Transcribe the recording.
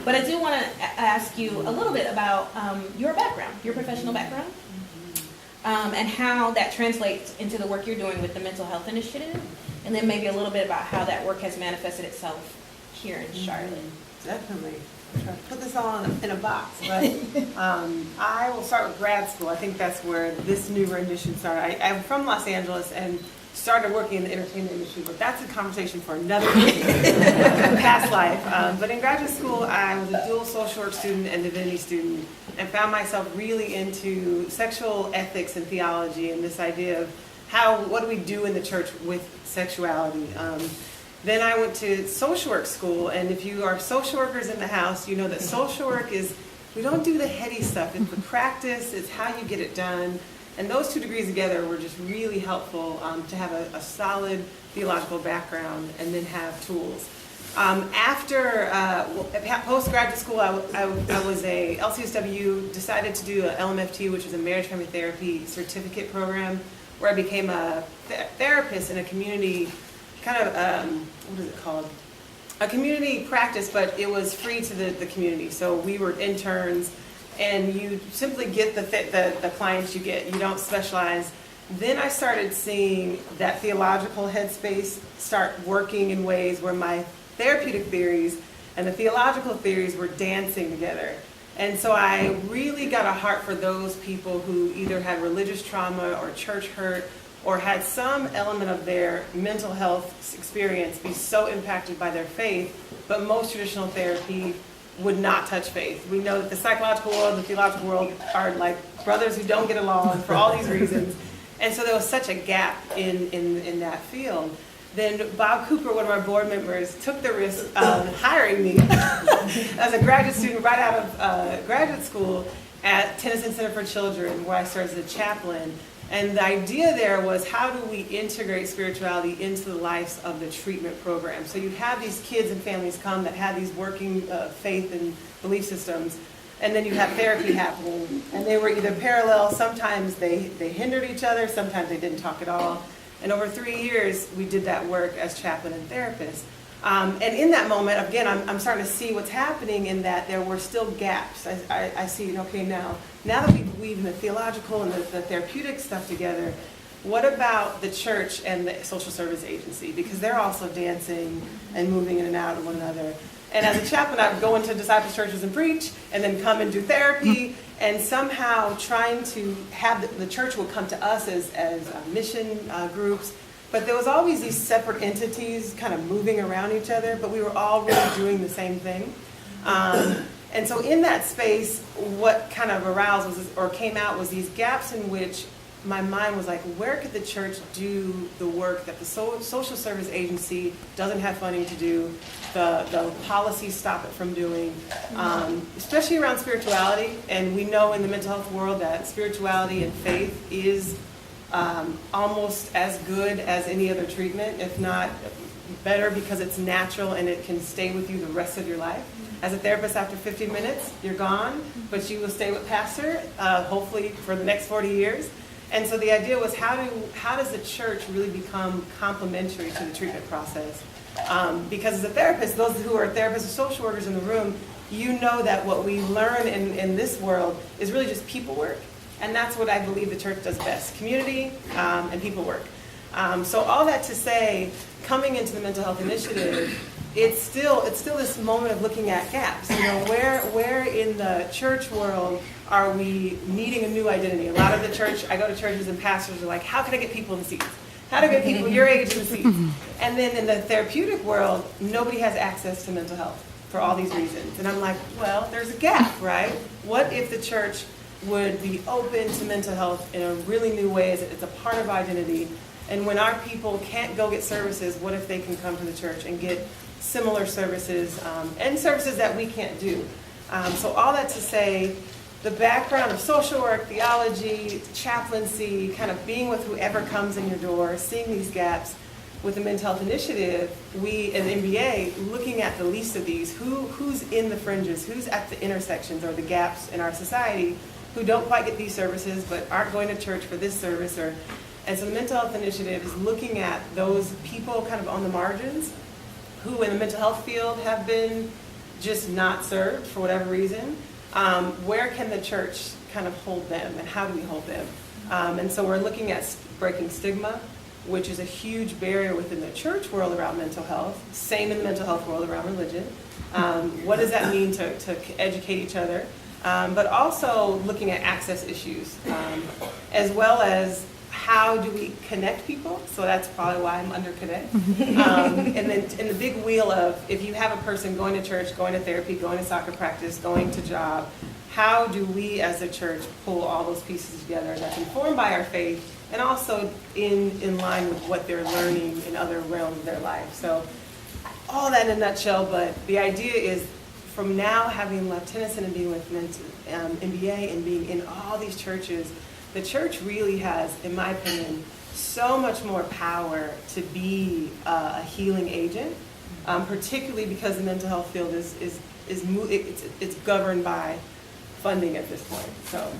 But I do want to ask you a little bit about your background, your professional background, and how that translates into the work you're doing with the Mental Health Initiative, and then maybe a little bit about how that work has manifested itself here in Charlotte. Definitely. I'm trying to put this all in a box, but I will start with grad school. I think that's where this new rendition started. I'm from Los Angeles and started working in the entertainment industry, but that's a conversation for another past life. But in graduate school, I was a dual social work student and divinity student, and found myself really into sexual ethics and theology, and this idea of what do we do in the church with sexuality. Then I went to social work school, and if you are social workers in the house, you know that social work we don't do the heady stuff. It's the practice, it's how you get it done. And those two degrees together were just really helpful to have a solid theological background and then have tools. After postgraduate school, I was a LCSW, decided to do a LMFT, which was a marriage family therapy certificate program, where I became a therapist in a community what is it called? A community practice, but it was free to the community. So we were interns, and you simply get the clients you get. You don't specialize. Then I started seeing that theological headspace start working in ways where my therapeutic theories and the theological theories were dancing together. And so I really got a heart for those people who either had religious trauma or church hurt, or had some element of their mental health experience be so impacted by their faith, but most traditional therapy would not touch faith. We know that the psychological world and the theological world are like brothers who don't get along for all these reasons. And so there was such a gap in that field. Then Bob Cooper, one of our board members, took the risk of hiring me as a graduate student right out of graduate school at Tennyson Center for Children, where I served as a chaplain. And the idea there was, how do we integrate spirituality into the lives of the treatment program? So you have these kids and families come that have these working faith and belief systems, and then you have therapy happening. And they were either parallel, sometimes they hindered each other, sometimes they didn't talk at all. And over 3 years, we did that work as chaplain and therapist. And in that moment, again, I'm starting to see what's happening in that there were still gaps. I see, okay, now that we've weaved the theological and the therapeutic stuff together, what about the church and the social service agency? Because they're also dancing and moving in and out of one another. And as a chaplain, I would go into disciple churches and preach, and then come and do therapy, and somehow trying to have the church would come to us as mission groups. But there was always these separate entities kind of moving around each other, but we were all really doing the same thing. And so in that space, what kind of came out was these gaps in which my mind was like, where could the church do the work that the social service agency doesn't have funding to do, the policies stop it from doing, especially around spirituality. And we know in the mental health world that spirituality and faith is almost as good as any other treatment, if not better, because it's natural and it can stay with you the rest of your life. As a therapist, after 15 minutes, you're gone, but you will stay with pastor, hopefully for the next 40 years. And so the idea was, how does the church really become complementary to the treatment process? Because as a therapist, those who are therapists or social workers in the room, you know that what we learn in this world is really just people work. And that's what I believe the church does best: community and people work. So all that to say, coming into the mental health initiative, it's still this moment of looking at gaps. You know, where in the church world are we needing a new identity? A lot of the church, I go to churches and pastors are like, how can I get people in the seats? How to get people your age in the seats? And then in the therapeutic world, nobody has access to mental health for all these reasons. And I'm like, well, there's a gap, right? What if the church would be open to mental health in a really new way? It's a part of identity. And when our people can't go get services, what if they can come to the church and get similar services and services that we can't do? So all that to say, the background of social work, theology, chaplaincy, kind of being with whoever comes in your door, seeing these gaps. With the Mental Health Initiative, we in MBA, looking at the least of these, who's in the fringes, who's at the intersections or the gaps in our society, who don't quite get these services but aren't going to church for this service. And so the Mental Health Initiative is looking at those people kind of on the margins, who in the mental health field have been just not served for whatever reason, where can the church kind of hold them, and how do we hold them? And so we're looking at breaking stigma, which is a huge barrier within the church world around mental health, same in the mental health world around religion. What does that mean to educate each other? But also looking at access issues, as well as how do we connect people? So that's probably why I'm under connect. And then in the big wheel of, if you have a person going to church, going to therapy, going to soccer practice, going to job, how do we as a church pull all those pieces together that's informed by our faith and also in line with what they're learning in other realms of their life? So all that in a nutshell, but the idea is from now having left Tennyson and being with MBA and being in all these churches, the church really has, in my opinion, so much more power to be a healing agent, particularly because the mental health field it's governed by funding at this point. So